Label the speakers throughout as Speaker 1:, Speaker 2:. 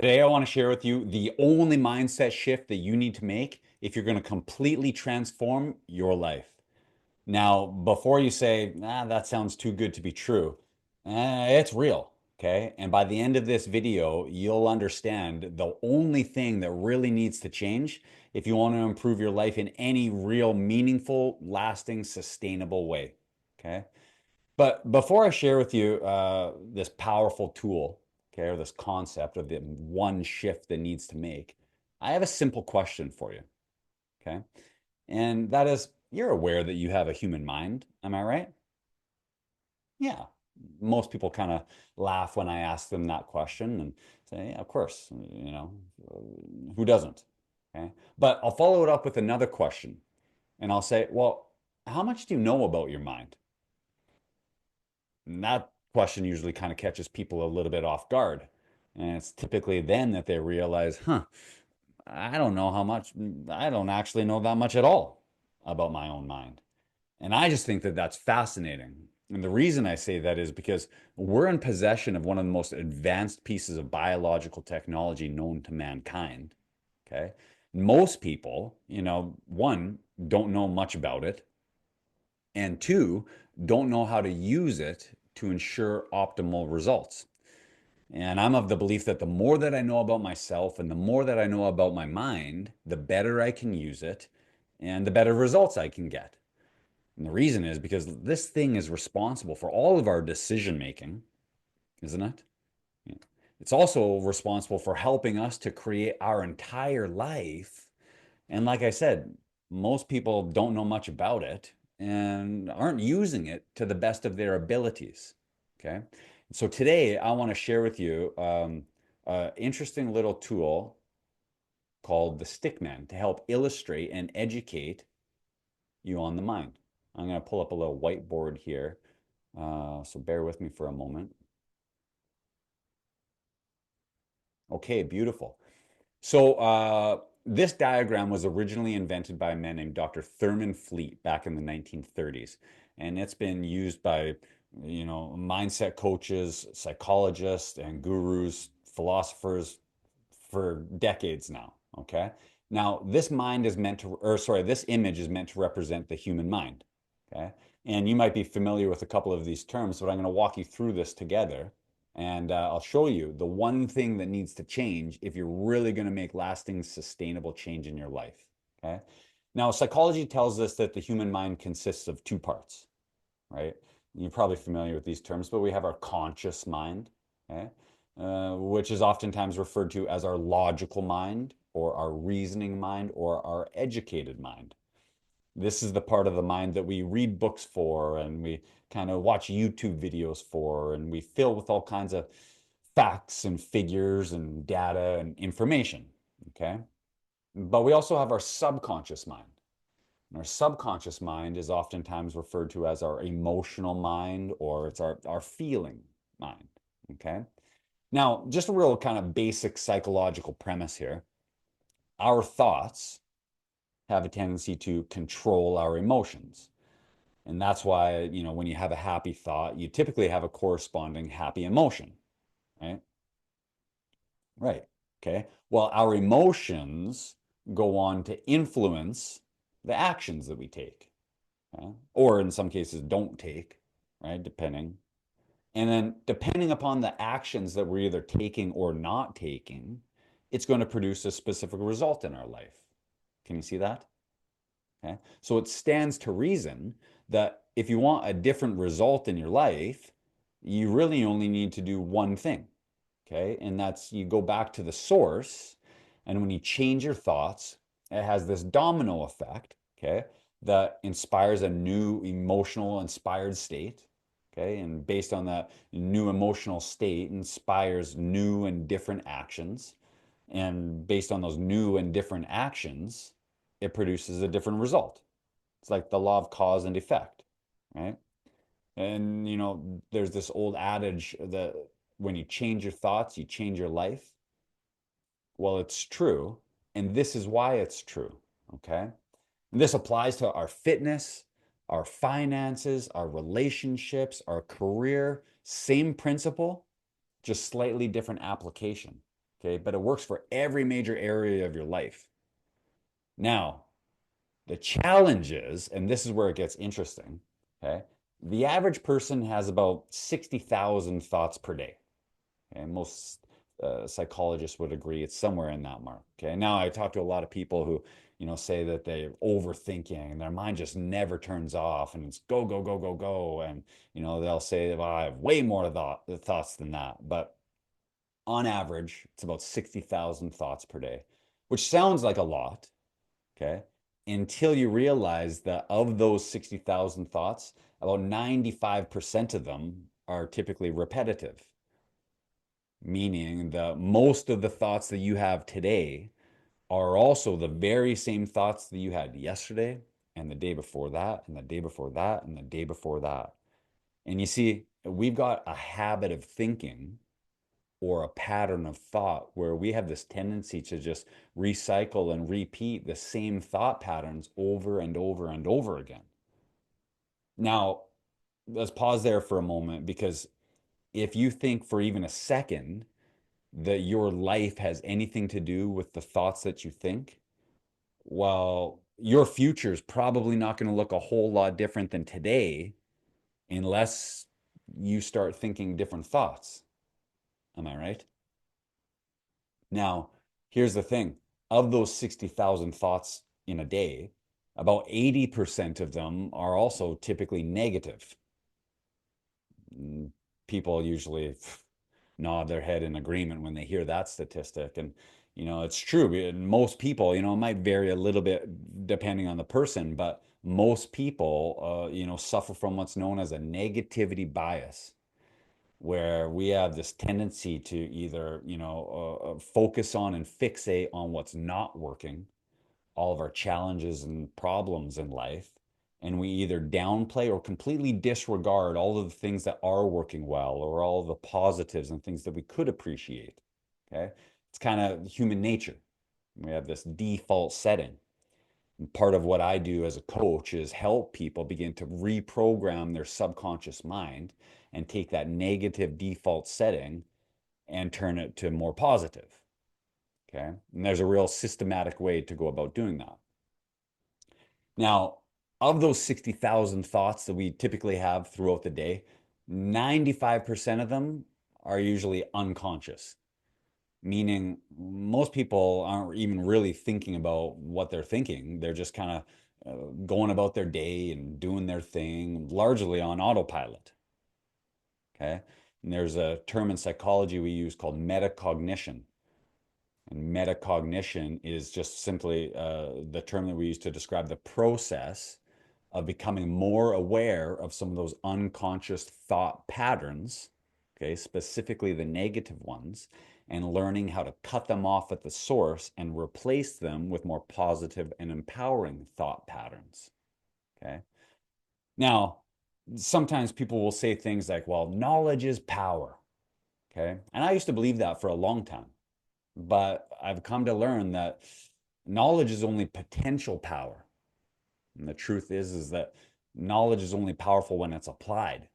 Speaker 1: Today, I want to share with you the only mindset shift that you need to make if you're going to completely transform your life. Now, before you say, that sounds too good to be true, it's real. Okay. And by the end of this video, you'll understand the only thing that really needs to change if you want to improve your life in any real, meaningful, lasting, sustainable way. Okay. But before I share with you this powerful tool, okay, or this concept of the one shift that needs to make, I have a simple question for you, okay? And that is, you're aware that you have a human mind, am I right? Yeah. Most people kind of laugh when I ask them that question and say, yeah, of course, who doesn't? Okay. But I'll follow it up with another question and I'll say, well, how much do you know about your mind? And that question usually kind of catches people a little bit off guard. And it's typically then that they realize, I don't know how much, I don't actually know that much at all about my own mind. And I just think that that's fascinating. And the reason I say that is because we're in possession of one of the most advanced pieces of biological technology known to mankind. Okay. Most people, one, don't know much about it, and two, don't know how to use it to ensure optimal results. And I'm of the belief that the more that I know about myself and the more that I know about my mind, the better I can use it and the better results I can get. And the reason is because this thing is responsible for all of our decision making, isn't it? Yeah. It's also responsible for helping us to create our entire life. And like I said, most people don't know much about it and aren't using it to the best of their abilities. Okay. So today I want to share with you an interesting little tool called the Stickman to help illustrate and educate you on the mind. I'm going to pull up a little whiteboard here. So bear with me for a moment. Okay, beautiful. So this diagram was originally invented by a man named Dr. Thurman Fleet back in the 1930s, and it's been used by, mindset coaches, psychologists, and gurus, philosophers for decades now. Okay. Now, this mind is meant to, or sorry, this image is meant to represent the human mind. Okay. And you might be familiar with a couple of these terms, but I'm going to walk you through this together. And I'll show you the one thing that needs to change if you're really going to make lasting, sustainable change in your life. Okay. Now, psychology tells us that the human mind consists of two parts, right? You're probably familiar with these terms, but we have our conscious mind, okay? Which is oftentimes referred to as our logical mind or our reasoning mind or our educated mind. This is the part of the mind that we read books for and we kind of watch YouTube videos for, and we fill with all kinds of facts and figures and data and information, okay? But we also have our subconscious mind. And our subconscious mind is oftentimes referred to as our emotional mind, or it's our feeling mind, okay? Now, just a real kind of basic psychological premise here. Our thoughts have a tendency to control our emotions. And that's why, when you have a happy thought, you typically have a corresponding happy emotion, right? Right. Okay. Well, our emotions go on to influence the actions that we take, okay? Or in some cases don't take, right? Depending. And then depending upon the actions that we're either taking or not taking, it's going to produce a specific result in our life. Can you see that? Okay. So it stands to reason that if you want a different result in your life, you really only need to do one thing. Okay. And that's you go back to the source. And when you change your thoughts, it has this domino effect. Okay. That inspires a new emotional inspired state. Okay. And based on that new emotional state, inspires new and different actions. And based on those new and different actions, it produces a different result. It's like the law of cause and effect, right? And there's this old adage that when you change your thoughts, you change your life. Well, it's true, and this is why it's true, okay? And this applies to our fitness, our finances, our relationships, our career, same principle, just slightly different application. Okay, but it works for every major area of your life. Now, the challenge is, and this is where it gets interesting, okay? The average person has about 60,000 thoughts per day. And most psychologists would agree it's somewhere in that mark. Okay. Now I talk to a lot of people who, say that they're overthinking and their mind just never turns off and it's go, go, go, go, go. And, they'll say, well, I have way more thoughts than that. But on average, it's about 60,000 thoughts per day, which sounds like a lot. Okay. Until you realize that of those 60,000 thoughts, about 95% of them are typically repetitive, meaning that most of the thoughts that you have today are also the very same thoughts that you had yesterday and the day before that and the day before that and the day before that. And you see, we've got a habit of thinking or a pattern of thought where we have this tendency to just recycle and repeat the same thought patterns over and over and over again. Now, let's pause there for a moment because if you think for even a second that your life has anything to do with the thoughts that you think, well, your future is probably not going to look a whole lot different than today unless you start thinking different thoughts. Am I right? Now, here's the thing. Of those 60,000 thoughts in a day, about 80% of them are also typically negative. People usually nod their head in agreement when they hear that statistic. And, it's true. And most people, it might vary a little bit depending on the person, but most people, suffer from what's known as a negativity bias, where we have this tendency to either, focus on and fixate on what's not working, all of our challenges and problems in life. And we either downplay or completely disregard all of the things that are working well or all of the positives and things that we could appreciate. Okay. It's kind of human nature. We have this default setting. And part of what I do as a coach is help people begin to reprogram their subconscious mind and take that negative default setting and turn it to more positive. Okay. And there's a real systematic way to go about doing that. Now, of those 60,000 thoughts that we typically have throughout the day, 95% of them are usually unconscious, meaning most people aren't even really thinking about what they're thinking. They're just kind of going about their day and doing their thing, largely on autopilot. Okay. And there's a term in psychology we use called metacognition. And metacognition is just simply the term that we use to describe the process of becoming more aware of some of those unconscious thought patterns, okay, specifically the negative ones, and learning how to cut them off at the source and replace them with more positive and empowering thought patterns, okay? Now, sometimes people will say things like, well, knowledge is power, okay? And I used to believe that for a long time, but I've come to learn that knowledge is only potential power. And the truth is that knowledge is only powerful when it's applied.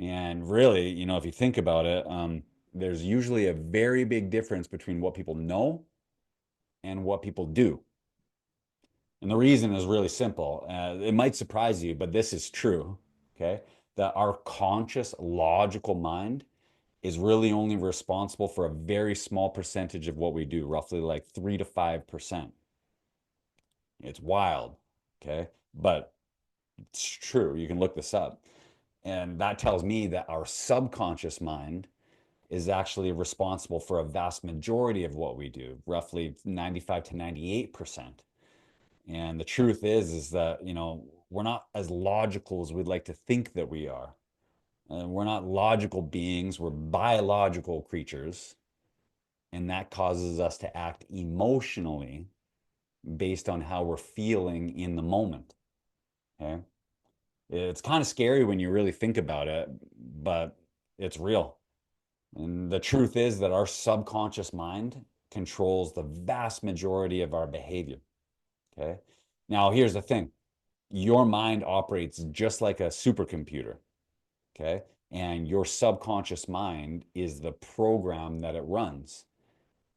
Speaker 1: And really, if you think about it, there's usually a very big difference between what people know and what people do. And the reason is really simple. It might surprise you, but this is true. Okay. That our conscious, logical mind is really only responsible for a very small percentage of what we do, roughly like 3 to 5%. It's wild. Okay. But it's true. You can look this up. And that tells me that our subconscious mind is actually responsible for a vast majority of what we do, roughly 95 to 98%. And the truth is that, we're not as logical as we'd like to think that we are. We're not logical beings, we're biological creatures. And that causes us to act emotionally based on how we're feeling in the moment. Okay. It's kind of scary when you really think about it, but it's real. And the truth is that our subconscious mind controls the vast majority of our behavior. Okay. Now, here's the thing, your mind operates just like a supercomputer. Okay. And your subconscious mind is the program that it runs.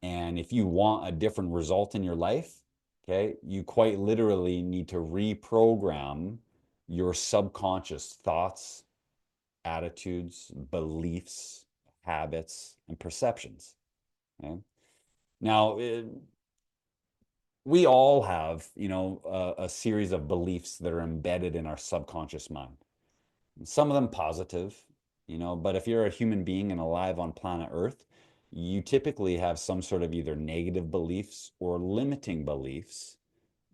Speaker 1: And if you want a different result in your life, okay, you quite literally need to reprogram your subconscious thoughts, attitudes, beliefs, habits, and perceptions. Okay? Now, we all have, a series of beliefs that are embedded in our subconscious mind. Some of them positive, but if you're a human being and alive on planet Earth, you typically have some sort of either negative beliefs or limiting beliefs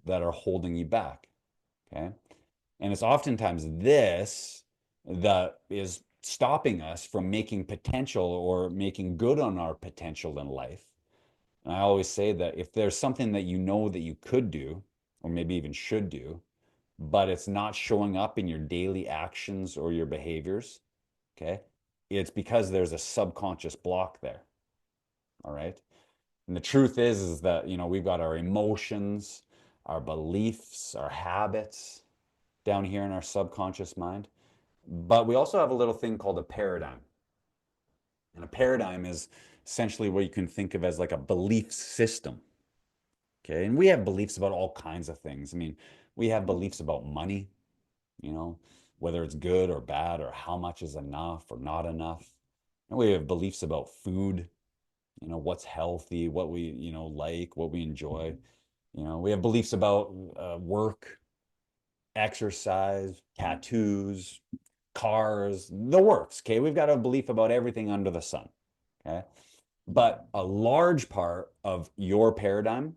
Speaker 1: that are holding you back. Okay. And it's oftentimes this that is stopping us from making potential or making good on our potential in life. And I always say that if there's something that you know that you could do, or maybe even should do, but it's not showing up in your daily actions or your behaviors, okay, it's because there's a subconscious block there. All right. And the truth is that, we've got our emotions, our beliefs, our habits down here in our subconscious mind. But we also have a little thing called a paradigm. And a paradigm is essentially what you can think of as like a belief system. Okay. And we have beliefs about all kinds of things. I mean, we have beliefs about money, you know, whether it's good or bad or how much is enough or not enough. And we have beliefs about food, what's healthy, what we, like, what we enjoy. We have beliefs about work, exercise, tattoos, cars, the works. Okay. We've got a belief about everything under the sun. Okay. But a large part of your paradigm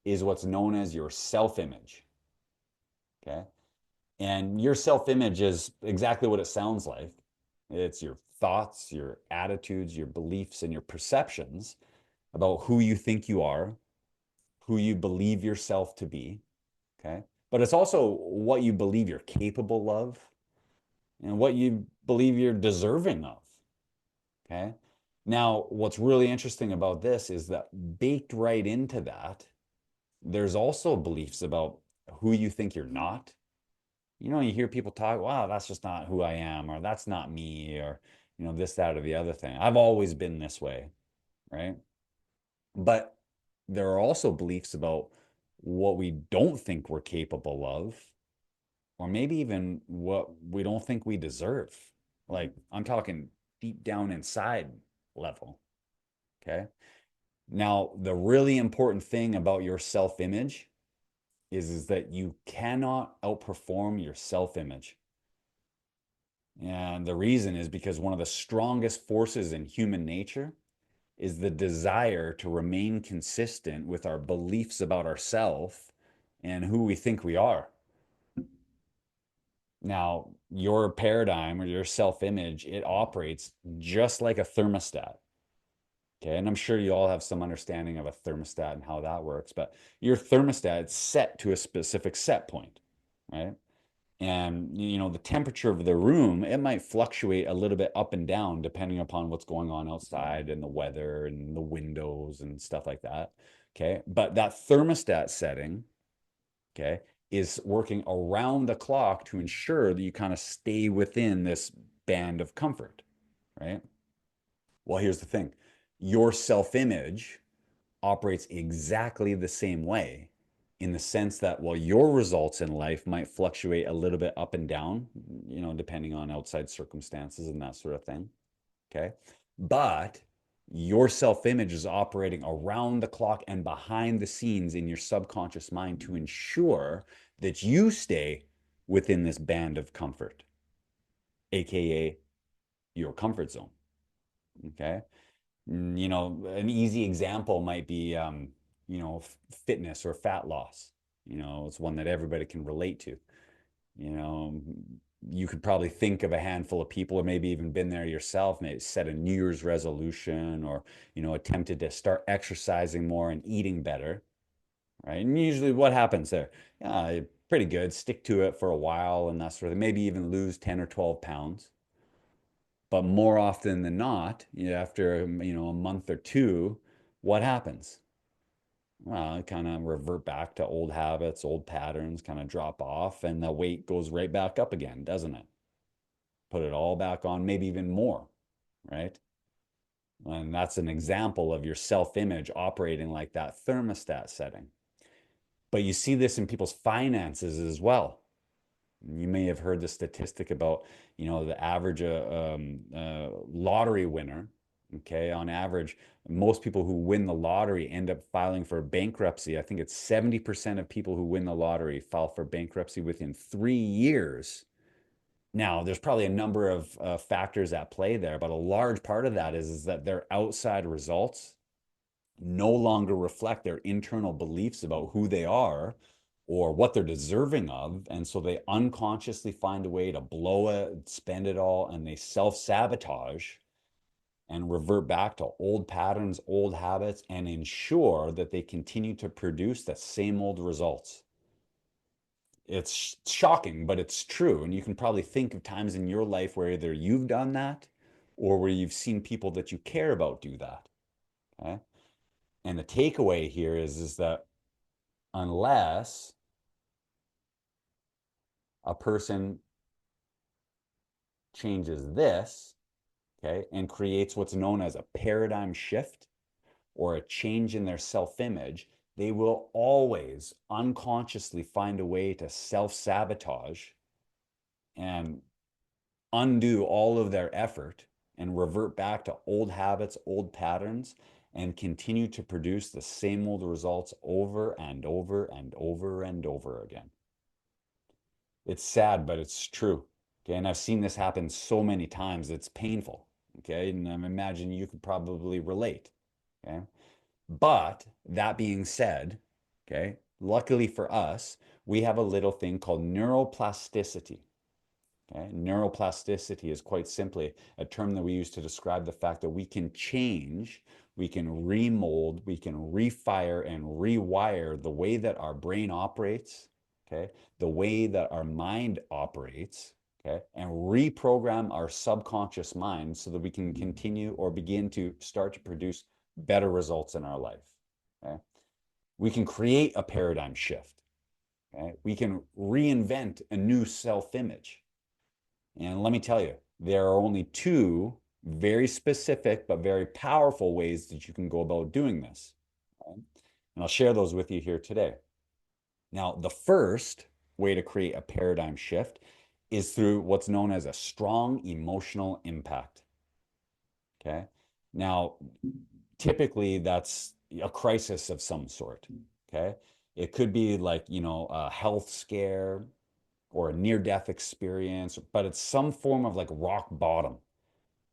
Speaker 1: is what's known as your self image. Okay. And your self image is exactly what it sounds like. It's your thoughts, your attitudes, your beliefs, and your perceptions about who you think you are, who you believe yourself to be. Okay. But it's also what you believe you're capable of and what you believe you're deserving of. Okay. Now, what's really interesting about this is that baked right into that, there's also beliefs about who you think you're not. You hear people talk, wow, that's just not who I am, or that's not me, or, this, that, or the other thing. I've always been this way, right? But there are also beliefs about what we don't think we're capable of, or maybe even what we don't think we deserve. Like I'm talking deep down inside level. Okay. Now, the really important thing about your self image is that you cannot outperform your self image. And the reason is because one of the strongest forces in human nature is the desire to remain consistent with our beliefs about ourselves and who we think we are. Now, your paradigm or your self image, it operates just like a thermostat. Okay. And I'm sure you all have some understanding of a thermostat and how that works, but your thermostat is set to a specific set point, right? And the temperature of the room, it might fluctuate a little bit up and down depending upon what's going on outside and the weather and the windows and stuff like that. Okay. But that thermostat setting, okay, is working around the clock to ensure that you kind of stay within this band of comfort, right? Well, here's the thing. Your self-image operates exactly the same way in the sense that while your results in life might fluctuate a little bit up and down, depending on outside circumstances and that sort of thing. Okay. But your self image is operating around the clock and behind the scenes in your subconscious mind to ensure that you stay within this band of comfort, AKA your comfort zone. Okay. An easy example might be, fitness or fat loss. It's one that everybody can relate to. You know, you could probably think of a handful of people, or maybe even been there yourself, maybe set a New Year's resolution or, attempted to start exercising more and eating better, right? And usually what happens there? Pretty good, stick to it for a while and that sort of, maybe even lose 10 or 12 pounds. But more often than not, after a month or two, what happens? Well, kind of revert back to old habits, old patterns, kind of drop off, and the weight goes right back up again, doesn't it? put it all back on, maybe even more, right? And that's an example of your self-image operating like that thermostat setting. But you see this in people's finances as well. You may have heard the statistic about, the average lottery winner. Okay, on average, most people who win the lottery end up filing for bankruptcy. I think it's 70% of people who win the lottery file for bankruptcy within 3 years. Now, there's probably a number of factors at play there, but a large part of that is that their outside results no longer reflect their internal beliefs about who they are or what they're deserving of. And so they unconsciously find a way to blow it, spend it all, and they self sabotage and revert back to old patterns, old habits, and ensure that they continue to produce the same old results. It's shocking, but it's true. And you can probably think of times in your life where either you've done that or where you've seen people that you care about do that. Okay. And the takeaway here is that unless a person changes this, okay, and creates what's known as a paradigm shift or a change in their self image, they will always unconsciously find a way to self sabotage and undo all of their effort and revert back to old habits, old patterns, and continue to produce the same old results over and over and over and over again. It's sad, but it's true. Okay. And I've seen this happen so many times. It's painful. Okay. And I imagine you could probably relate. Okay. But that being said, okay, luckily for us, we have a little thing called neuroplasticity. Okay? Neuroplasticity is quite simply a term that we use to describe the fact that we can change, we can remold, we can refire and rewire the way that our brain operates, okay, the way that our mind operates, okay, and reprogram our subconscious mind so that we can continue or begin to start to produce better results in our life. Okay? We can create a paradigm shift. Okay? We can reinvent a new self image. And let me tell you, there are only two very specific but very powerful ways that you can go about doing this. Okay? And I'll share those with you here today. Now, the first way to create a paradigm shift is through what's known as a strong emotional impact. Okay. Now, typically that's a crisis of some sort. Okay. It could be like, a health scare or a near death experience, but it's some form of like rock bottom,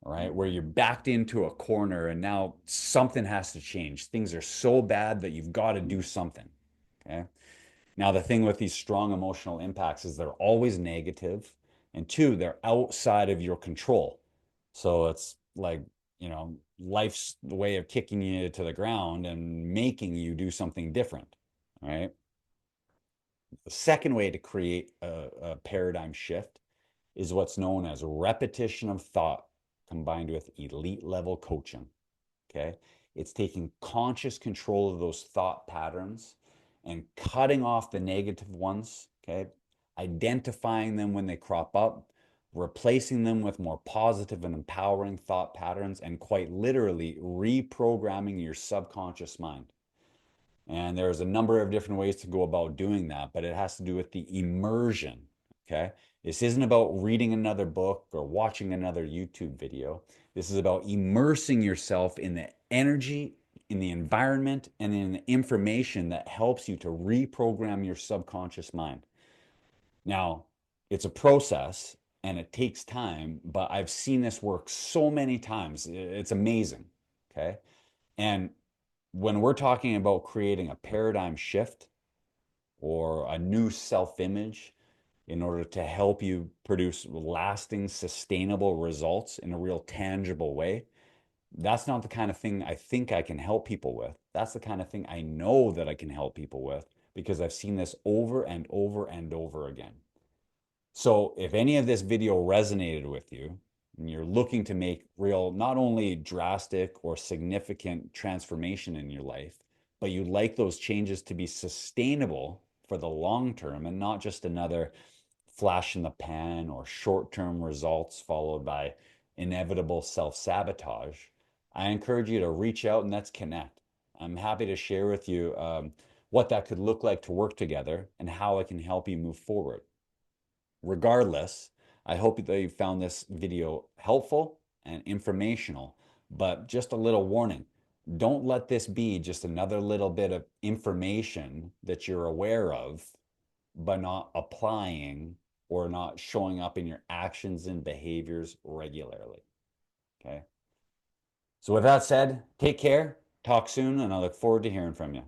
Speaker 1: right? Where you're backed into a corner and now something has to change. Things are so bad that you've got to do something. Okay. Now, the thing with these strong emotional impacts is they're always negative, and two, they're outside of your control. So it's like, life's way of kicking you to the ground and making you do something different, right? The second way to create a paradigm shift is what's known as repetition of thought combined with elite level coaching. Okay. It's taking conscious control of those thought patterns and cutting off the negative ones. Okay. Identifying them when they crop up, replacing them with more positive and empowering thought patterns, and quite literally reprogramming your subconscious mind. And there's a number of different ways to go about doing that, but it has to do with the immersion. Okay. This isn't about reading another book or watching another YouTube video. This is about immersing yourself in the energy, in the environment, and in the information that helps you to reprogram your subconscious mind. Now, it's a process and it takes time, but I've seen this work so many times. It's amazing. Okay. And when we're talking about creating a paradigm shift or a new self image in order to help you produce lasting, sustainable results in a real tangible way, that's not the kind of thing I think I can help people with. That's the kind of thing I know that I can help people with because I've seen this over and over and over again. So if any of this video resonated with you and you're looking to make real, not only drastic or significant transformation in your life, but you'd like those changes to be sustainable for the long term and not just another flash in the pan or short-term results followed by inevitable self-sabotage, I encourage you to reach out and let's connect. I'm happy to share with you what that could look like to work together and how I can help you move forward. Regardless, I hope that you found this video helpful and informational, but just a little warning. Don't let this be just another little bit of information that you're aware of, but not applying or not showing up in your actions and behaviors regularly. Okay. So with that said, take care, talk soon, and I look forward to hearing from you.